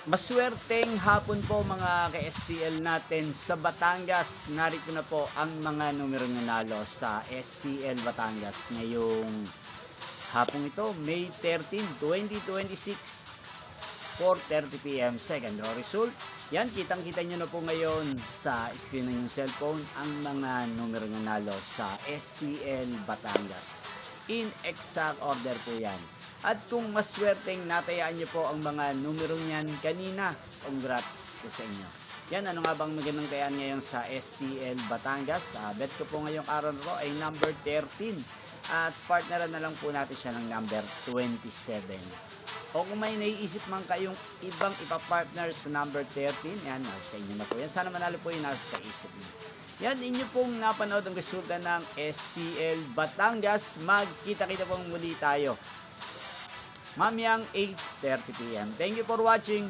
Maswerteng hapon po mga ka-STL natin sa Batangas. Narito na po ang mga numero nanalo sa STL Batangas ngayong hapong ito, May 13, 2026, 4:30 PM. Second draw result. Yan, kitang-kita nyo na po ngayon sa screen ng yung cellphone ang mga numero nanalo sa STL Batangas. In exact order po yan. At kung maswerteng natayaan nyo po ang mga numero niyan kanina, congrats po sa inyo. Yan, ano nga bang magandang tayaan ngayon sa STL Batangas? Bet ko po ngayong araw na to ay number 13. At partneran na lang po natin siya ng number 27. O kung may naiisip man kayong ibang ipapartner sa number 13, yan, nasa inyo na po yan. Sana manalo po yung nasa isip niyo. Yan, inyo pong napanood ang resulta ng STL Batangas. Magkita-kita pong muli tayo mamayang 8:30 PM. Thank you for watching.